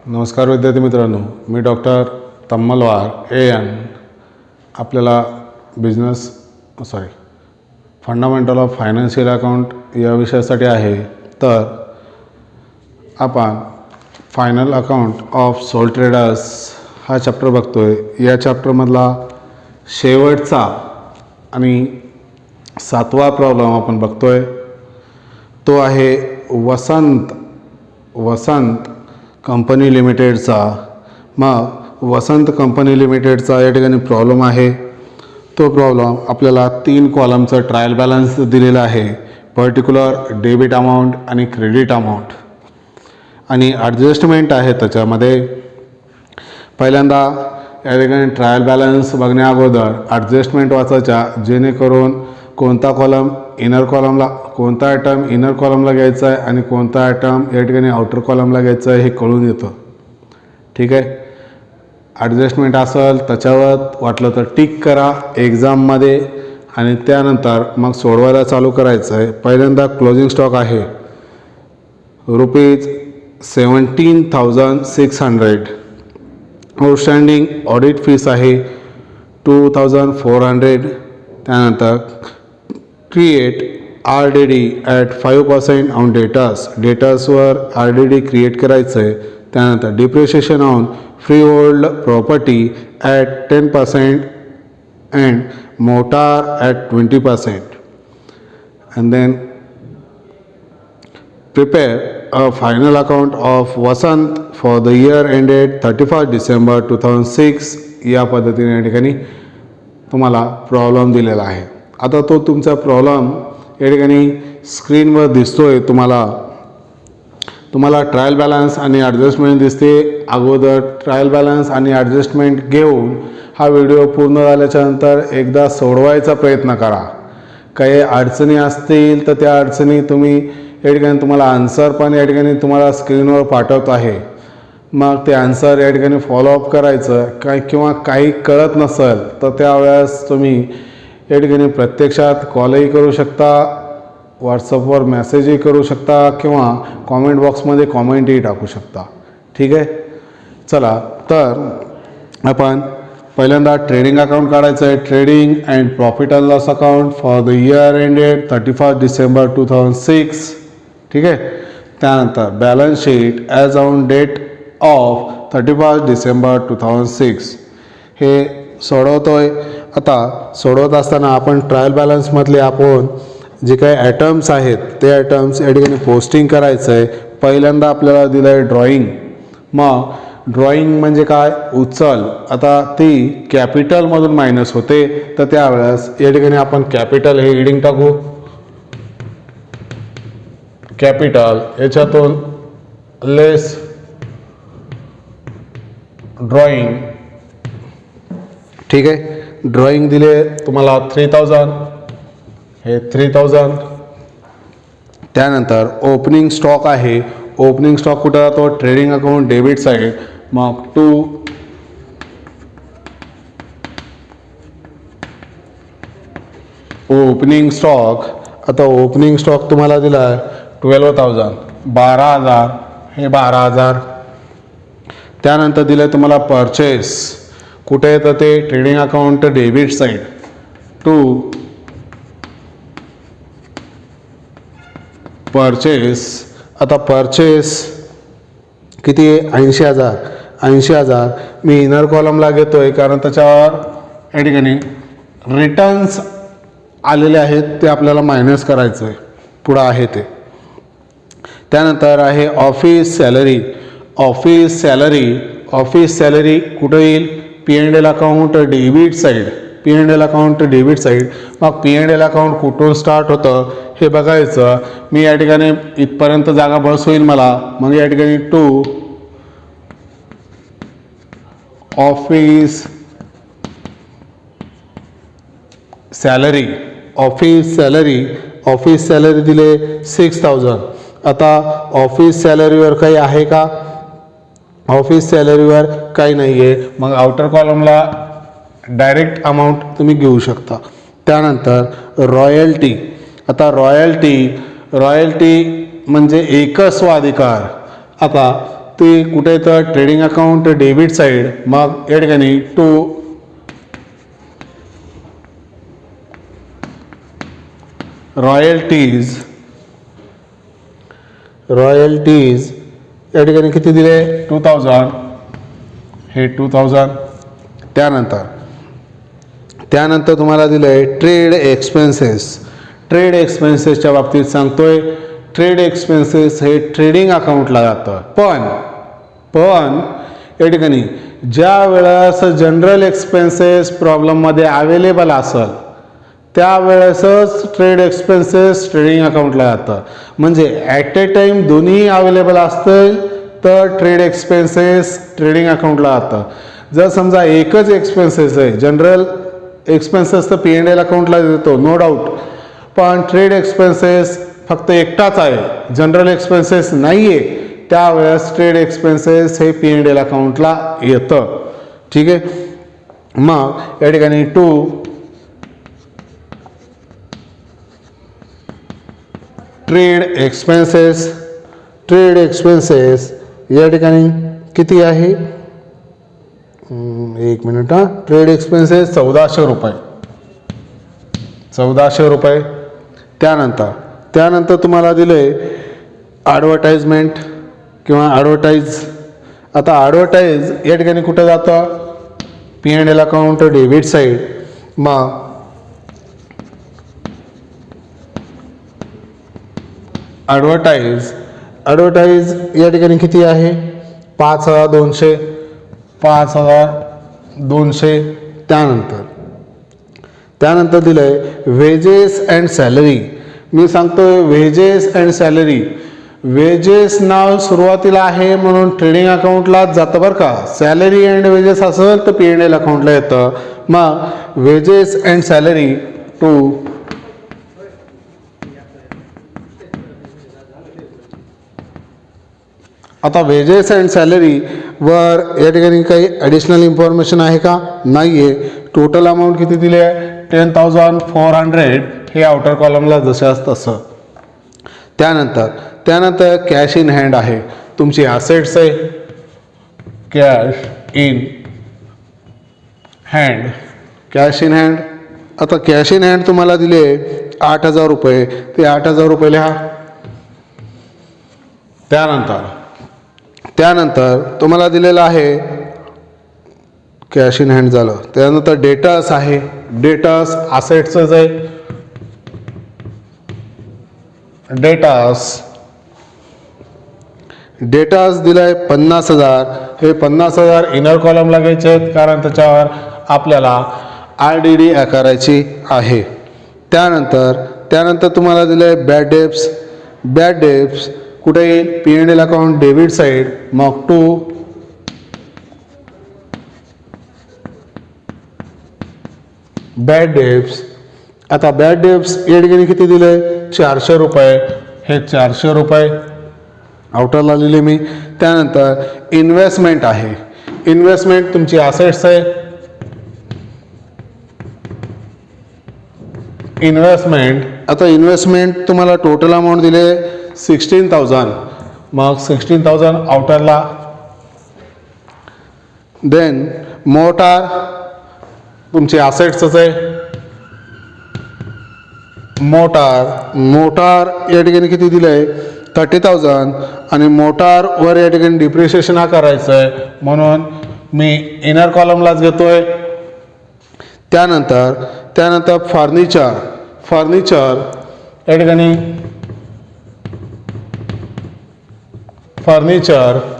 नमस्कार विद्यार्थी मित्रांनो, मी डॉक्टर तम्मलवार एन आपल्याला फंडामेंटल ऑफ फायनान्शियल अकाउंट या विषयासाठी आहे. तर आपण final account of sole traders हा चॅप्टर बघतोय. या चॅप्टरमधला शेवटचा आणि 7वा प्रॉब्लेम आपण बघतोय. तो आहे वसंत कंपनी लिमिटेडचा. मग वसंत कंपनी लिमिटेडचा या ठिकाणी प्रॉब्लेम आहे. तो प्रॉब्लेम आपल्याला 3 कॉलमचा ट्रायल बॅलन्स दिलेला आहे. पर्टिक्युलर डेबिट अमाऊंट आणि क्रेडिट अमाऊंट आणि ॲडजस्टमेंट आहे त्याच्यामध्ये. पहिल्यांदा या ठिकाणी ट्रायल बॅलन्स बघण्या अगोदर ॲडजस्टमेंट वाचायच्या, जेणेकरून कोणता कॉलम इनर कॉलमला, कोणता आयटम इनर कॉलमला घ्यायचा आहे आणि कोणता आयटम या ठिकाणी आउटर कॉलमला घ्यायचा आहे हे कळून येतं. ठीक आहे. ॲडजस्टमेंट असेल त्याच्यावर वाटलं तर टिक करा एक्झाममध्ये आणि त्यानंतर मग सोडवायला चालू करायचं आहे. पहिल्यांदा क्लोजिंग स्टॉक आहे ₹17,600. आउटस्टँडिंग ऑडिट फीस आहे 2,400. त्यानंतर क्रिएट RDD ॲट 5% ऑन डेटर्सवर RDD क्रिएट करायचं आहे. त्यानंतर depreciation on freehold property at 10% and motor at 20%. And then prepare a final account of Vasant for the year ended 31 December 2006. या पद्धतीने या ठिकाणी तुम्हाला प्रॉब्लेम दिलेला आहे. आता तो तुमचा प्रॉब्लेम या ठिकाणी स्क्रीनवर दिसतोय. तुम्हाला ट्रायल बॅलन्स आणि ॲडजस्टमेंट दिसते. अगोदर ट्रायल बॅलन्स आणि ॲडजस्टमेंट घेऊन हा व्हिडिओ पूर्ण झाल्याच्यानंतर एकदा सोडवायचा प्रयत्न करा. काही अडचणी असतील तर त्या अडचणी तुम्ही या ठिकाणी तुम्हाला आन्सर पण या ठिकाणी तुम्हाला स्क्रीनवर पाठवत आहे. मग ते आन्सर या ठिकाणी फॉलोअप करायचं. किंवा काही कळत नसेल तर त्यावेळेस तुम्ही या ठिकाणी प्रत्यक्षात कॉलही करू शकता, व्हॉट्सअपवर मेसेजही करू शकता किंवा कॉमेंट बॉक्समध्ये कॉमेंटही टाकू शकता. ठीक आहे. चला तर आपण पहिल्यांदा ट्रेडिंग अकाउंट काढायचं आहे. Trading and profit and loss account for the year ended 31 December 2006. ठीक आहे. त्यानंतर balance sheet as on date of 31 December 2006 हे सोडवतोय. आता सोडवत असताना आपण ट्रायल बॅलन्समधले आपण जे काही ॲटम्स आहेत ते ॲटम्स या ठिकाणी पोस्टिंग करायचं आहे. पहिल्यांदा आपल्याला दिलं आहे ड्रॉईंग. मग ड्रॉईंग म्हणजे काय? उचल. आता ती कॅपिटलमधून मायनस होते तर त्यावेळेस या ठिकाणी आपण कॅपिटल हे हेडिंग टाकू. कॅपिटल याच्यातून लेस ड्रॉईंग. ठीक आहे. ड्रॉईंग दिले तुम्हाला 3000, हे 3000. त्यानंतर ओपनिंग स्टॉक आहे. ओपनिंग स्टॉक कुठं जातो? Trading account debit side. मग 2 ओपनिंग स्टॉक. आता ओपनिंग स्टॉक तुम्हाला दिला आहे 12,000, 12,000, हे 12,000. त्यानंतर दिलं तुम्हाला परचेस. कुठे येतं ते? Trading account debit side. 2 purchase. आता परचेस किती आहे? 80,000. 80,000 मी इनर कॉलमला घेतो आहे कारण त्याच्यावर या ठिकाणी रिटर्न्स आलेले आहेत ते आपल्याला मायनस करायचं आहे. पुढं आहे ते. त्यानंतर आहे ऑफिस सॅलरी. ऑफिस सॅलरी कुठं येईल? P&L account debit side. P&L account debit side. मग P&L अकाउंट कुठून स्टार्ट होतं हे बघायचं. मी या ठिकाणी इथपर्यंत जागा बस होईल मला. मग या ठिकाणी 2 ऑफिस सॅलरी. ऑफिस सॅलरी दिले 6,000. आता ऑफिस सॅलरीवर काही आहे का? ऑफिस सॅलरीवर काही नाही आहे. मग आउटर कॉलमला डायरेक्ट अमाऊंट तुम्ही घेऊ शकता. त्यानंतर रॉयल्टी. आता रॉयल्टी म्हणजे एकस्व अधिकार. आता ती कुठे येतं ट्रेडिंग अकाउंट डेबिट साईड. मग या ठिकाणी टू रॉयल्टीज या ठिकाणी किती दिले 2000, हे 2000. त्यानंतर तुम्हाला दिलं आहे ट्रेड एक्सपेन्सेसच्या बाबतीत सांगतोय. ट्रेड एक्सपेन्सेस हे ट्रेडिंग अकाउंटला जातं. पण या ठिकाणी ज्या वेळेस जनरल एक्सपेन्सेस प्रॉब्लेममध्ये अवेलेबल असेल त्यावेळेसच ट्रेड एक्सपेन्सेस ट्रेडिंग अकाउंटला जातं. म्हणजे ॲट ए टाईम दोन्ही अवेलेबल असतील तर ट्रेड एक्सपेन्सेस ट्रेडिंग अकाउंटला जातं. जर समजा एकच एक्सपेन्सेस आहे, जनरल एक्सपेन्सेस तर P&L अकाउंटला देतो नो डाऊट, पण ट्रेड एक्सपेन्सेस फक्त एकटाच आहे, जनरल एक्सपेन्सेस नाही आहे, त्यावेळेस ट्रेड एक्सपेन्सेस हे P&L अकाउंटला येतं. ठीक आहे. मग या ठिकाणी टू ट्रेड एक्सपेन्सेस या ठिकाणी किती आहे, एक मिनिट हां. ट्रेड एक्सपेन्सेस 1400 रुपये. त्यानंतर तुम्हाला दिले ॲडव्हर्टाइजमेंट किंवा ॲडव्हर्टाईज. आता ॲडव्हर्टाईज या ठिकाणी कुठं जातं P&L अकाउंट डेबिट साईड. मग ॲडव्हर्टाईज या ठिकाणी किती आहे 5200. त्यानंतर दिलं आहे वेजेस अँड सॅलरी. मी सांगतोय वेजेस अँड सॅलरी. वेजेस नाव सुरुवातीला आहे म्हणून ट्रेडिंग अकाउंटलाच जातं बरं का. सॅलरी अँड वेजेस असेल तर P&L अकाउंटला येतं. मग वेजेस अँड सॅलरी टू आता वेजेस अँड सॅलरी वर या ठिकाणी काही ॲडिशनल इन्फॉर्मेशन आहे का, नाही आहे. टोटल अमाऊंट किती दिली आहे 10,400, हे आउटर कॉलमला जशाच तसं. त्यानंतर कॅश इन हँड आहे, तुमची ॲसेट्स आहे कॅश इन हँड. आता कॅश इन हँड तुम्हाला दिले 8,000 रुपये, ते 8,000 रुपये लिहा. त्यानंतर तुम्हाला दिलेलं आहे कॅश इन हँड झालं. त्यानंतर डेटर्स आहे, डेटर्स असेट्सच आहे. डेटर्स दिलाय 50,000, हे 50,000 इनर कॉलमला घ्यायचे आहेत कारण त्याच्यावर आपल्याला RDD करायची आहे. त्यानंतर तुम्हाला दिलंय बॅड डेप्स कुठे येईल P&L अकाउंट डेबिट साईड. मग टू बॅड डेप्स. आता बॅड डेप्स या ठिकाणी किती दिले 400 रुपये, हे 400 रुपये आउटरला लिहिले मी. त्यानंतर इन्व्हेस्टमेंट आहे, इन्व्हेस्टमेंट तुमची असेट्स आहे. आता इन्व्हेस्टमेंट तुम्हाला टोटल अमाऊंट दिले 16,000, मग 16,000 आउटरला. देन मोटार तुमची असेट्सच आहे. मोटार या ठिकाणी किती दिलं आहे 30,000 आणि मोटारवर या ठिकाणी डिप्रिशिएशन हा करायचं आहे म्हणून मी इनर कॉलमलाच घेतोय. त्यानंतर फर्निचर या ठिकाणी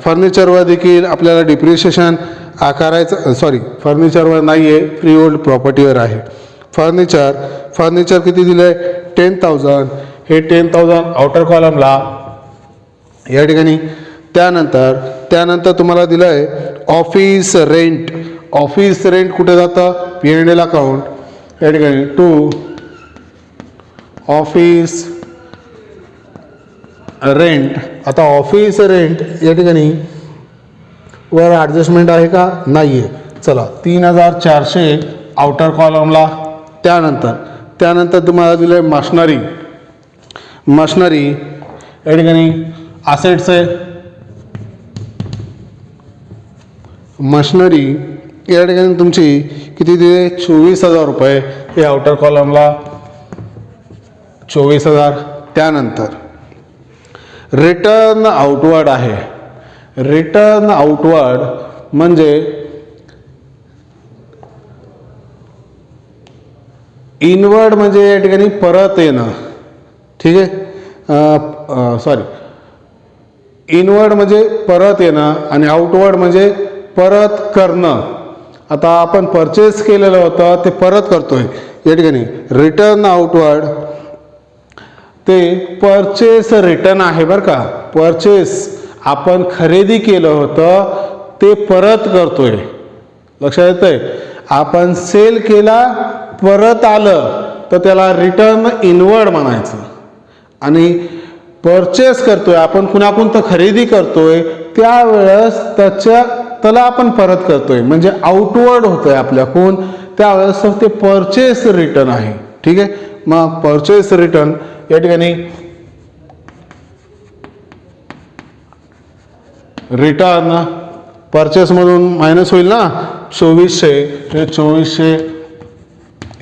फर्निचरवर देखील आपल्याला डिप्रिशिएशन आकारायचं. फर्निचरवर नाही आहे, फ्री होल्ड प्रॉपर्टीवर आहे. फर्निचर किती दिलं आहे 10,000, हे 10,000 आउटर कॉलमला या ठिकाणी. त्यानंतर तुम्हाला दिलं आहे ऑफिस रेंट कुठे जातं P&L अकाउंट या ठिकाणी टू ऑफिस रेंट. आता ऑफिस रेंट या ठिकाणी वर ॲडजस्टमेंट आहे का, नाही आहे. चला 3,400 आउटर कॉलमला. त्यानंतर तुम्हाला दिलं आहे मशनरी या ठिकाणी असेट्स आहे. मशिनरी या ठिकाणी तुमची किती दिले 24,000 रुपये, हे आउटर कॉलमला 24,000. त्यानंतर रिटर्न आउटवर्ड आहे. रिटर्न आउटवर्ड म्हणजे इनवर्ड म्हणजे या ठिकाणी परत येणं. ठीक आहे, सॉरी, इनवर्ड म्हणजे परत येणं आणि आउटवर्ड म्हणजे परत करणं. आता आपण परचेस केलेलं होतं ते परत करतोय. या ठिकाणी रिटर्न आउटवर्ड ते परचेस रिटर्न आहे बरं का. परचेस आपण खरेदी केलं होतं ते परत करतोय. लक्षात येतंय. आपण सेल केला परत आलं तर त्याला रिटर्न इनवर्ड म्हणायचं. आणि परचेस करतोय आपण कुणाकून तर खरेदी करतोय त्यावेळेस त्याला आपण परत करतोय म्हणजे आउटवर्ड होतोय आपल्याकडून, त्यावेळेस ते परचेस रिटर्न आहे. ठीक आहे. मग परचेस रिटर्न या ठिकाणी रिटर्न परचेसमधून मायनस होईल ना 2400, हे 2400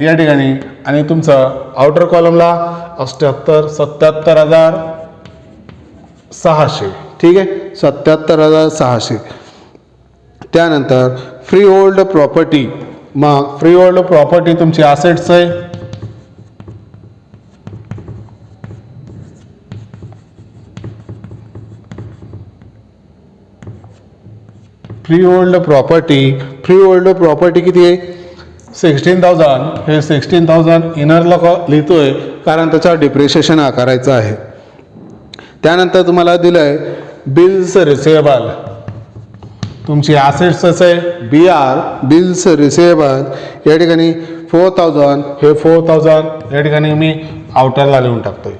या ठिकाणी आणि तुमचं आउटर कॉलमला 77,600. ठीक आहे, 77,600. त्यानंतर फ्री होल्ड प्रॉपर्टी. मग फ्री होल्ड प्रॉपर्टी तुमची असेट्स आहे. फ्री होल्ड प्रॉपर्टी किती आहे 16,000. हे 16,000 इनरला लिहितोय कारण त्याचा डिप्रिशिएशन आकारायचं आहे. त्यानंतर तुम्हाला दिलं आहे बिल्स रिसिवेबल. तुमची ॲसेट्स आहे BR बिल्स रिसिवेबल या ठिकाणी 4,000. हे 4,000 या ठिकाणी मी आउटरला लिहून टाकतोय.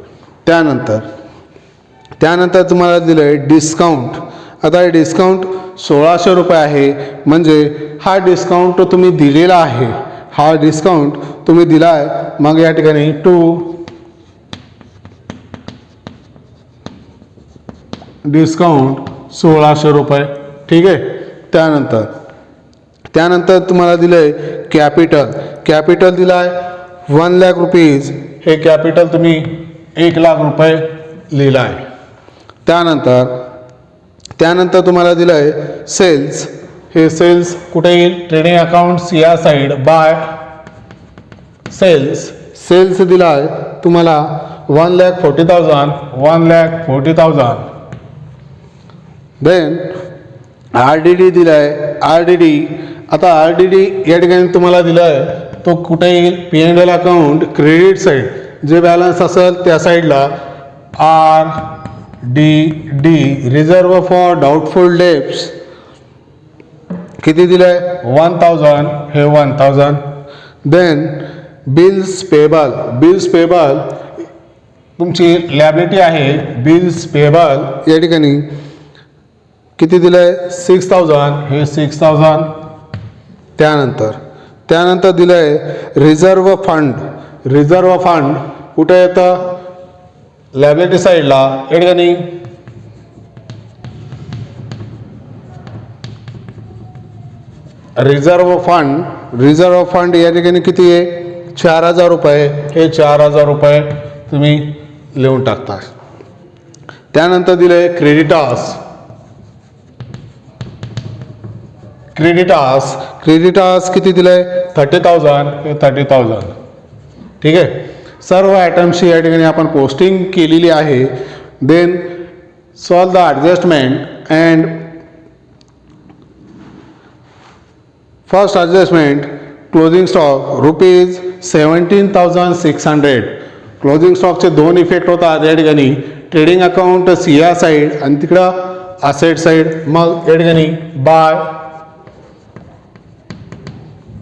त्यानंतर तुम्हाला दिलं आहे डिस्काउंट. आता हे डिस्काउंट 1,600 रुपये आहे म्हणजे हा डिस्काउंट तुम्ही दिलेला आहे. हा डिस्काउंट तुम्ही दिला आहे. मग या ठिकाणी डिस्काउंट 1,600 रुपये. ठीक आहे. त्यानंतर तुम्हाला दिलं आहे कॅपिटल दिला आहे 1,00,000 रुपीज. हे कॅपिटल तुम्ही 1,00,000 रुपये लिहिला आहे. त्यानंतर तुम्हाला दिलं आहे सेल्स. हे सेल्स कुठे येईल ट्रेडिंग अकाउंट्स या साईड बाय सेल्स दिला आहे तुम्हाला 1,40,000. देन RDD दिला आहे. आता RDD या ठिकाणी तुम्हाला दिला आहे तो कुठे येईल P&L अकाउंट क्रेडिट साईड. जे बॅलन्स असेल त्या साईडला RDD reserve for doubtful debts किती दिलं आहे 1,000. हे 1,000. देन बिल्स पेबल तुमची लॅबिलिटी आहे. बिल्स पेबल या ठिकाणी किती दिलं आहे 6,000. हे 6,000. त्यानंतर दिलं आहे रिझर्व फंड कुठे येतं लॅबिलिटी साईडला या ठिकाणी रिझर्व फंड या ठिकाणी किती आहे 4,000 रुपये. हे 4,000 रुपये तुम्ही लिहून टाकता. त्यानंतर दिले क्रेडिटार्स किती दिले 30,000. हे 30,000. ठीक आहे. सर्व आयटम्सची या ठिकाणी आपण पोस्टिंग केलेली आहे. Then solve the adjustment and first adjustment closing stock rupees 17,600. Closing स्टॉकचे 2 इफेक्ट होतात या ठिकाणी ट्रेडिंग अकाउंट या साईड आणि तिकडं असेट साईड. मग या ठिकाणी बाय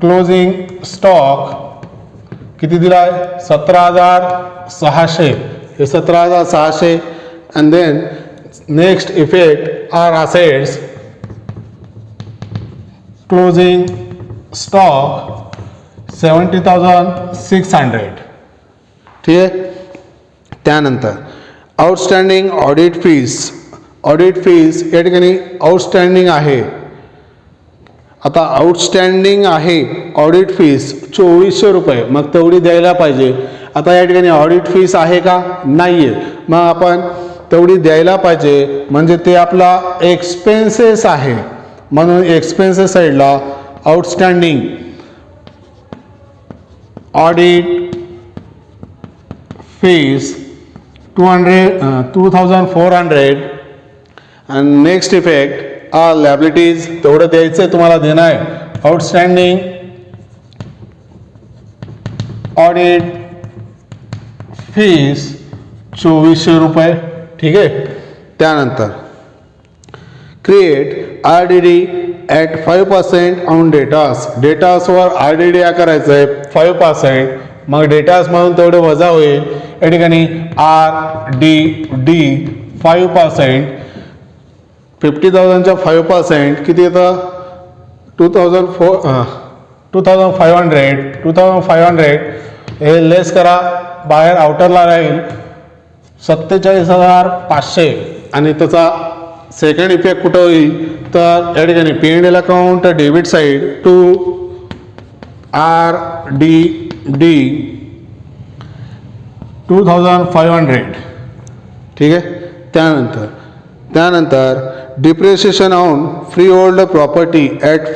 क्लोजिंग स्टॉक किती दिला आहे 17,600. हे 17,600. And then next effect are assets closing stock 70,600. ठीक आहे. त्यानंतर आउटस्टँडिंग ऑडिट फीज या ठिकाणी आउटस्टँडिंग आहे आता आउटस्टँडिंग आहे ऑडिट फीस 2400 रुपये, मग तेवढी द्यायला पाहिजे. आता या ठिकाणी ऑडिट फीस आहे का? नाही आहे. मग आपण तेवढी द्यायला पाहिजे, म्हणजे ते आपला एक्सपेन्सेस आहे. म्हणून एक्सपेन्सेस साईडला आउटस्टँडिंग ऑडिट फीस 2400. आणि नेक्स्ट इफेक्ट लॅबिलिटीज तेवढं द्यायचं आहे, तुम्हाला देणं आहे. आउटस्टँडिंग ऑडिट फीस 2400 रुपये. ठीक आहे. त्यानंतर create RDD at 5% on debtors. डेटासवर RDD करायचं आहे 5%. मग डेटासमधून तेवढे वजा होईल. या ठिकाणी RDD 5%, 50,000च्या 5% किती येतं? 2500. हे लेस करा, बाहेर आउटरला राहील 47,500. आणि त्याचा सेकंड इफेक्ट कुठं होईल? तर या ठिकाणी P&L account debit side to RDD 2500. ठीक आहे. त्यानंतर depreciation on freehold property at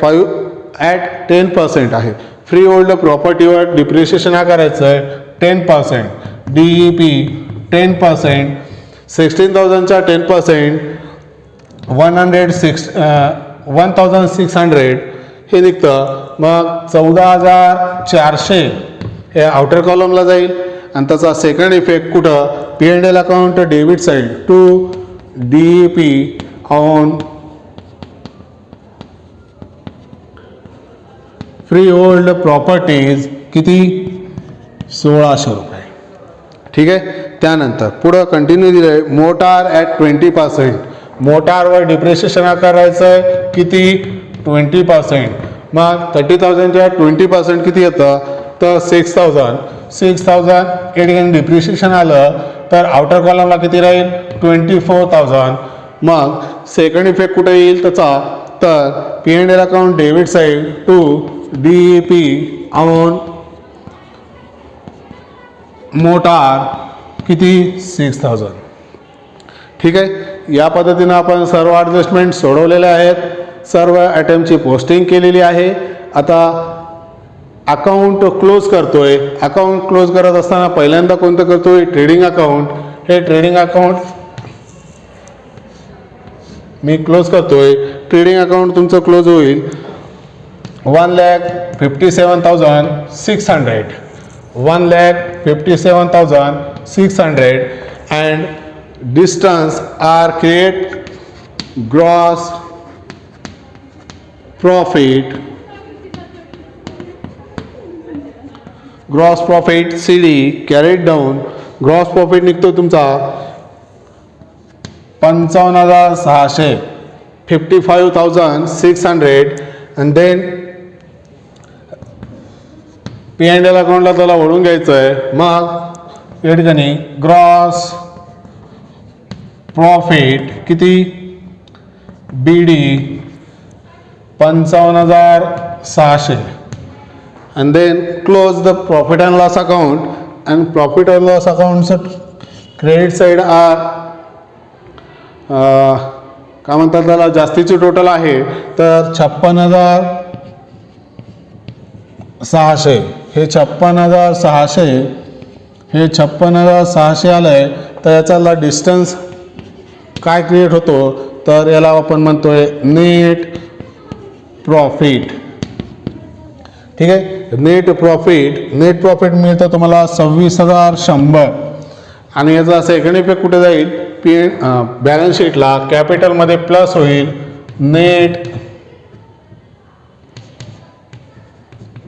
10% आहे. फ्री होल्ड प्रॉपर्टीवर डिप्रिशिएशन हा करायचं आहे 10%. DEP 10%. 16,000च्या 10% 1,600 हे निघतं. मग 14,400 हे आउटर कॉलमला जाईल. आणि त्याचा सेकंड इफेक्ट कुठं? P&L account debit side to DEP on freehold properties किती? 1,600 रुपये. ठीक आहे. त्यानंतर पुढं कंटिन्यू दिलं आहे मोटार ॲट 20%. मोटारवर डिप्रिशिएशन करायचं आहे किती? 20%. मग 30,000च्या 20% किती येतं? तर 6,000. या ठिकाणी डिप्रिशिएशन आलं तर आउटर कॉलमला किती राहील? 24,000. मग सेकंड इफेक्ट कुठे येईल त्याचा? तर P&L account debit side to DEP on motor किती? 6,000. ठीक आहे. या पद्धतीनं आपण सर्व ॲडजस्टमेंट सोडवलेले आहेत. सर्व आयटमची पोस्टिंग केलेली आहे. आता अकाउंट क्लोज करतोय. अकाउंट क्लोज करत असताना पहिल्यांदा कोणतं करतोय? Trading account. हे ट्रेडिंग अकाउंट मी क्लोज करतोय. ट्रेडिंग अकाउंट तुमचं क्लोज होईल 1,57,600. 1,57,600 and distance are create gross profit CD carried down. Gross profit निघतो तुमचा 55,600, 55,600. and then P&L अकाउंटला त्याला ओढून घ्यायचं आहे. मग या ठिकाणी ग्रॉस प्रॉफिट किती? BD 55,600. and then close the profit and loss account. and profit and loss account credit side काय म्हणतात त्याला? जास्तीची टोटल आहे तर 56,600. हे 56,600 आलंय. तर याचा डिस्टन्स काय क्रिएट होतो? तर याला आपण म्हणतोय नेट प्रॉफिट. ठीक आहे. नेट प्रॉफिट मिळतं तुम्हाला 26,100. आणि याचा सेकंड इफेक्ट कुठे जाईल? बॅलन्स शीटला कॅपिटलमध्ये प्लस होईल. नेट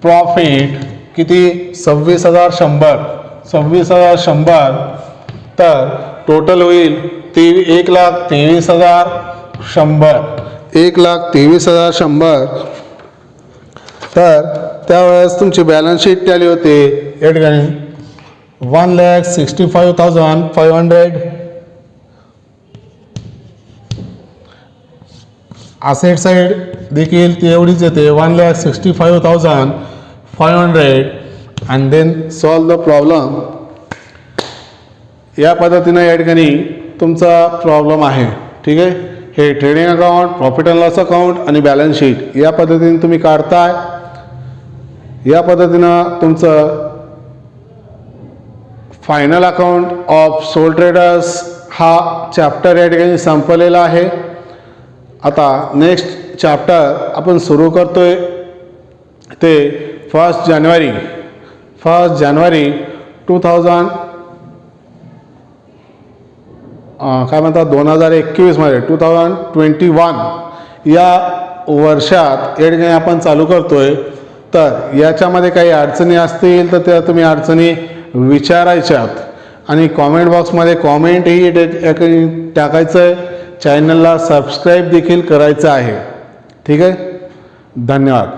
प्रॉफिट किती? 26,100. तर टोटल होईल 1,23,100. 1,23,100. तर त्यावेळेस तुमची बॅलन्स शीट टॅली होते या ठिकाणी 1,65,500. असेट साईड देखील ती एवढीच येते 1,65,500 and then solve the problem. या पद्धतीनं या ठिकाणी तुमचा प्रॉब्लेम आहे. ठीक आहे. हे trading account, profit and loss account आणि बॅलन्स शीट या पद्धतीने तुम्ही काढताय. या पद्धतीनं तुमचं final account of sole traders हा चॅप्टर या ठिकाणी संपलेला आहे. आता नेक्स्ट चॅप्टर आपण सुरू करतोय ते 1 जानेवारी 2000 काय म्हणतात 2021मध्ये 2021 या वर्षात या ठिकाणी आपण चालू करतोय. तर याच्यामध्ये काही अडचणी असतील तर त्या तुम्ही अडचणी विचारायच्यात आणि कॉमेंट बॉक्समध्ये कॉमेंटही टाकायचं आहे. चॅनलला सबस्क्राईब देखील करायचं आहे. ठीक आहे. धन्यवाद.